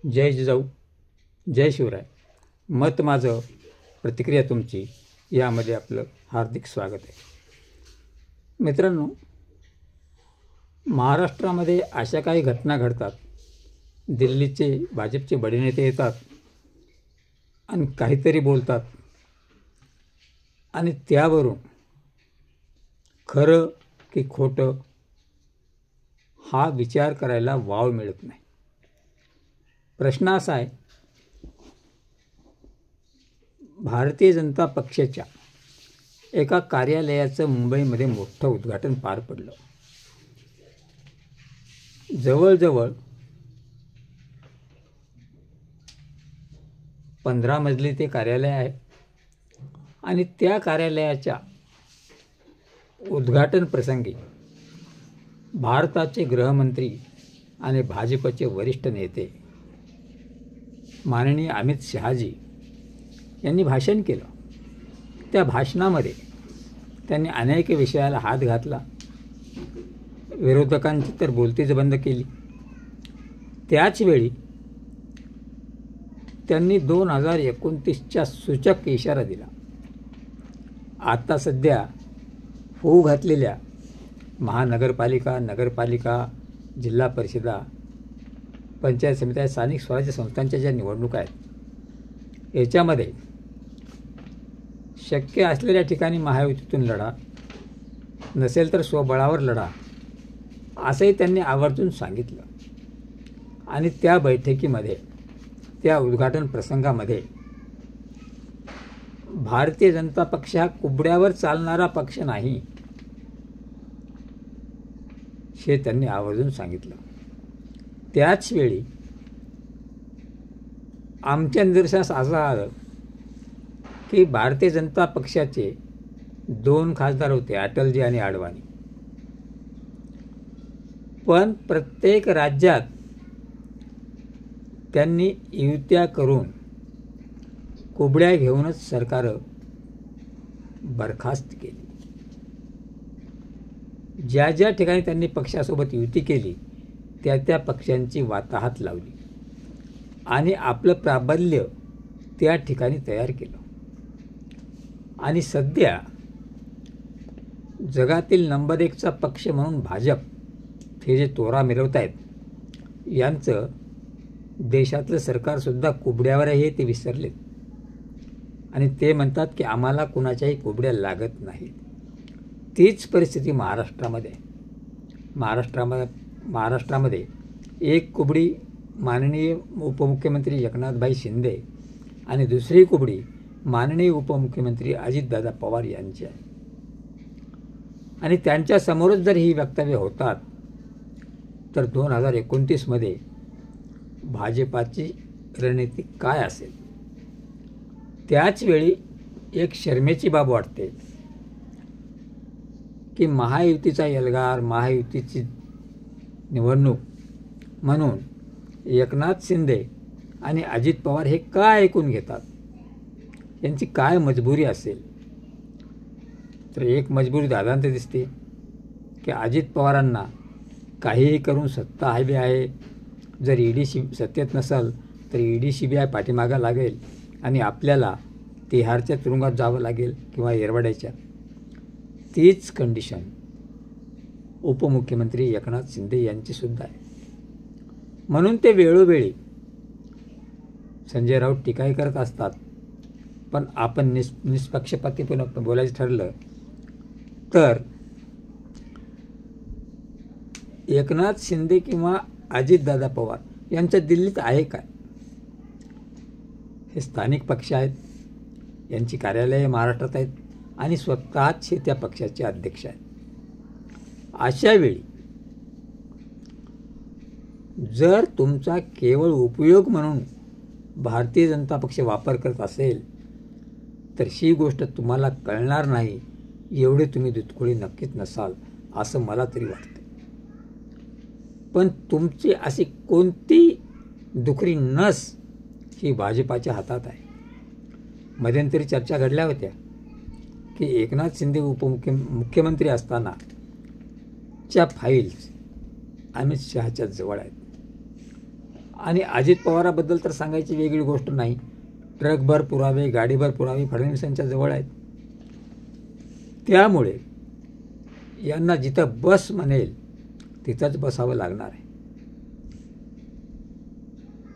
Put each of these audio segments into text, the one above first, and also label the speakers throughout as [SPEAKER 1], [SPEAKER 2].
[SPEAKER 1] जय जिजाऊ, जय शिवराय. मत माझं, प्रतिक्रिया तुमची, यामध्ये आपलं हार्दिक स्वागत आहे. मित्रांनो, महाराष्ट्रामध्ये अशा काही घटना घडतात. दिल्लीचे भाजपचे बडे नेते येतात आणि काहीतरी बोलतात आणि त्यावरून खरं की खोटं हा विचार करायला वाव मिळत नाही. प्रश्न असा आहे, भारतीय जनता पक्षाच्या एका कार्यालयाचं मुंबईमध्ये मोठं उद्घाटन पार पडलं. जवळजवळ 15 मजली ते कार्यालय आहे आणि त्या कार्यालयाच्या उद्घाटन प्रसंगी भारताचे गृहमंत्री आणि भाजपचे वरिष्ठ नेते माननीय अमित शहाजी यांनी भाषण केलं. त्या भाषणामध्ये त्यांनी अनेक विषयाला हात घातला. विरोधकांची तर बोलतीच बंद केली. त्याचवेळी त्यांनी 2029च्या सूचक इशारा दिला. आता सध्या होऊ घातलेल्या महानगरपालिका, नगरपालिका, जिल्हा परिषदा, पंचायत समित्या, स्थानिक स्वराज्य संस्थांच्या ज्या निवडणुका आहेत, याच्यामध्ये शक्य असलेल्या ठिकाणी महायुतीतून लढा, नसेल तर स्वबळावर लढा, असंही त्यांनी आवर्जून सांगितलं. आणि त्या बैठकीमध्ये, त्या उद्घाटन प्रसंगामध्ये भारतीय जनता पक्ष हा कुबड्यावर चालणारा पक्ष नाही, हे त्यांनी आवर्जून सांगितलं. त्याचवेळी आमच्या निदर्शनास असं आलं की भारतीय जनता पक्षाचे 2 खासदार होते, अटलजी आणि आडवाणी. पण प्रत्येक राज्यात त्यांनी युत्या करून कुबड्या घेऊनच सरकार बरखास्त केली. ज्या ज्या ठिकाणी त्यांनी पक्षासोबत युती केली, त्या त्या पक्षांची वाताहत लावली आणि आपलं प्राबल्य त्या ठिकाणी तयार केलं. आणि सध्या जगातील नंबर 1चा पक्ष म्हणून भाजप हे जे तोरा मिरवत आहेत, यांचं देशातलं सरकारसुद्धा कुबड्यावर आहे ते विसरलेत. आणि ते म्हणतात की आम्हाला कुणाच्याही कुबड्या लागत नाहीत. तीच परिस्थिती महाराष्ट्रामध्ये आहे. महाराष्ट्रामध्ये एक कुबडी माननीय उपमुख्यमंत्री एकनाथभाई शिंदे आणि दुसरी कुबडी माननीय उपमुख्यमंत्री अजितदादा पवार यांची आहे. आणि त्यांच्यासमोरच जर ही वक्तव्य होतात, तर 2029मध्ये भाजपाची रणनीती काय असेल? त्याचवेळी एक शर्मेची बाब वाटते की महायुतीचा एल्गार, महायुतीची निवडणूक म्हणून एकनाथ शिंदे आणि अजित पवार हे काय ऐकून घेतात? यांची काय मजबुरी असेल? तर एक मजबुरी दादांत दिसते की अजित पवारांना काहीही करून सत्ता हवी आहे. जर ईडी सत्तेत नसेल तर ईडी CBI पाठीमागा लागेल आणि आपल्याला तिहारच्या तुरुंगात जावं लागेल किंवा येरवड्याच्या. तीच कंडिशन उपमुख्यमंत्री एकनाथ शिंदे यांची सुद्धा आहे. म्हणून ते वेळोवेळी संजय राऊत टीकाही करत असतात. पण आपण निष्पक्षपातीपणे बोलायचं ठरलं तर एकनाथ शिंदे किंवा अजितदादा पवार यांच्या दिल्लीत आहे काय? हे स्थानिक पक्ष आहेत, यांची कार्यालये महाराष्ट्रात आहेत आणि स्वतःच हे त्या पक्षाचे अध्यक्ष आहेत. अशावेळी जर तुमचा केवळ उपयोग म्हणून भारतीय जनता पक्ष वापर करत असेल, तर ही गोष्ट तुम्हाला कळणार नाही एवढे तुम्ही दुधखोळी नक्कीच नसाल, असं मला तरी वाटतं. पण तुमची अशी कोणती दुखरी नस ही भाजपाच्या हातात आहे. मध्यंतरी चर्चा घडल्या होत्या की एकनाथ शिंदे मुख्यमंत्री असताना च्या फाईल्स अमित शहाच्या जवळ आहेत. आणि अजित पवाराबद्दल तर सांगायची वेगळी गोष्ट नाही. ट्रकभर पुरावे, गाडीभर पुरावे फडणवीसांच्या जवळ आहेत. त्यामुळे यांना जिथं बस म्हणेल तिथंच बसावं लागणार आहे.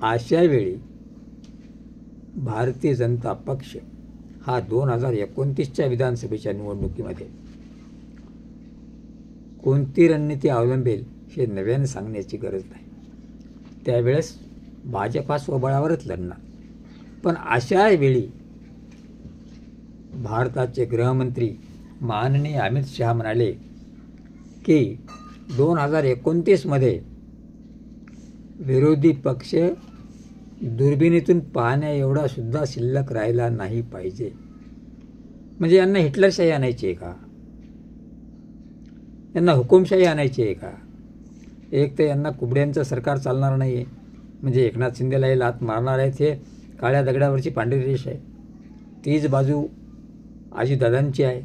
[SPEAKER 1] अशा वेळी भारतीय जनता पक्ष हा 2029च्या विधानसभेच्या निवडणुकीमध्ये कोणती रणनीती अवलंबेल हे नव्याने सांगण्याची गरज नाही. त्यावेळेस भाजपा स्वबळावरच लढणार. पण अशा वेळी भारताचे गृहमंत्री माननीय अमित शहा म्हणाले की 2029मध्ये विरोधी पक्ष दुर्बिणीतून पाहण्या एवढा सुद्धा शिल्लक राहिला नाही पाहिजे. म्हणजे यांना हिटलरशाही आणायची आहे का? यांना हुकुमशाही आणायची आहे का? एक तर यांना कुबड्यांचं सरकार चालणार नाही आहे. म्हणजे एकनाथ शिंदेला हे लात मारणार आहेत, हे काळ्या दगडावरची पांढरी रेष आहे. तीच बाजू अजितदादांची आहे.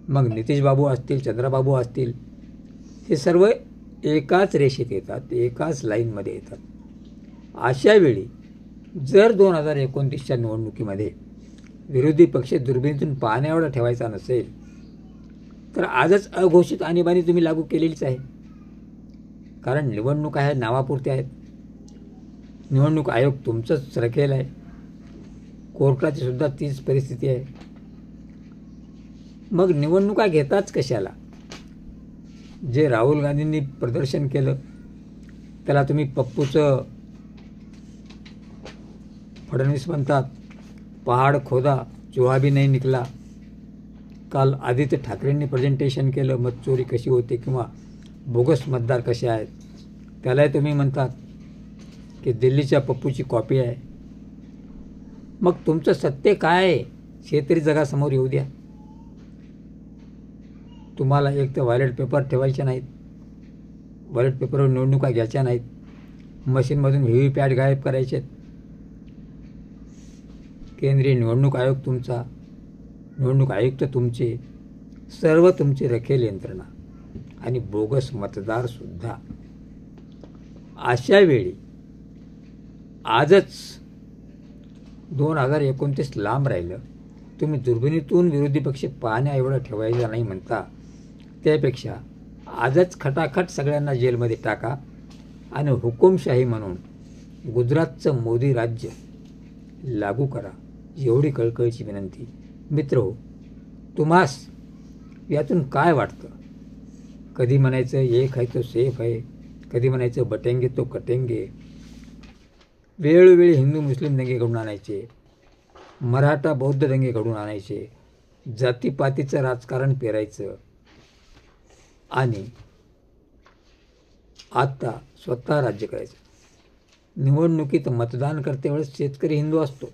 [SPEAKER 1] मग नितीश बाबू असतील, चंद्रबाबू असतील, हे सर्व एकाच रेषेत येतात, एकाच लाईनमध्ये येतात. अशा वेळी जर 2029च्या निवडणुकीमध्ये विरोधी पक्ष दुर्बिणीतून पाहण्याएवढा ठेवायचा नसेल तर आजच अघोषित आणीबाणी तुम्ही लागू केलेलीच आहे. कारण निवडणूक आहे, नावापुरते आहेत. निवडणूक आयोग तुमचंच रखेल आहे. कोर्टाची सुद्धा तीच परिस्थिती आहे. मग निवडणुका घेताच कशाला? जे राहुल गांधींनी प्रदर्शन केलं त्याला तुम्ही पप्पूचं, फडणवीस म्हणतात पहाड खोदा चुहा भी नहीं निकला. काल आदित्य ठाकरेंनी प्रेझेंटेशन केलं, मतचोरी कशी होते किंवा बोगस मतदार कसे आहेत. त्यालाही तुम्ही म्हणतात की दिल्लीच्या पप्पूची कॉपी आहे. मग तुमचं सत्य काय आहे हे तरी जगासमोर येऊ द्या. तुम्हाला एक तर बॅलेट पेपर ठेवायचे नाहीत, बॅलेट पेपरवर निवडणुका घ्यायच्या नाहीत, मशीनमधून व्हीव्हीपॅट गायब करायचे. केंद्रीय निवडणूक आयोग तुमचा, निवडणूक आयुक्त तुमचे, सर्व तुमची रखेल यंत्रणा आणि बोगस मतदारसुद्धा. अशा वेळी आजच 2029 लांब राहिलं, तुम्ही दुर्बिणीतून विरोधी पक्ष पाहण्या एवढं ठेवायचा नाही म्हणता. त्यापेक्षा आजच खटाखट सगळ्यांना जेलमध्ये टाका आणि हुकुमशाही म्हणून गुजरातचं मोदी राज्य लागू करा, एवढी कळकळीची विनंती. मित्रहो, तुम्हास यातून काय वाटतं? कधी म्हणायचं एक आहे तो सेफ आहे, कधी म्हणायचं बटेंगे तो कटेंगे. वेळोवेळी हिंदू मुस्लिम दंगे घडून आणायचे, मराठा बौद्ध दंगे घडून आणायचे, जातीपातीचं राजकारण पेरायचं आणि आता स्वतः राज्य करायचं. निवडणुकीत मतदान करते वेळेस शेतकरी हिंदू असतो,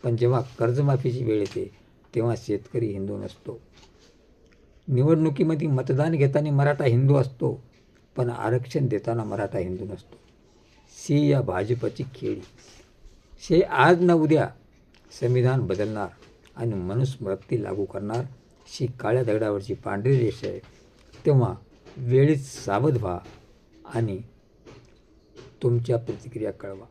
[SPEAKER 1] पण जेव्हा कर्जमाफीची वेळ येते तेव्हा शेतकरी हिंदू नसतो. निवडणुकीमध्ये मतदान घेताना मराठा हिंदू असतो, पण आरक्षण देताना मराठा हिंदू नसतो. सी या भाजपची खेळी. हे आज ना उद्या संविधान बदलणार आणि मनुस्मृती लागू करणार. ही काळ्या दगडावरची पांढरी रेष आहे. तेव्हा वेळीच सावध व्हा आणि तुमच्या प्रतिक्रिया कळवा.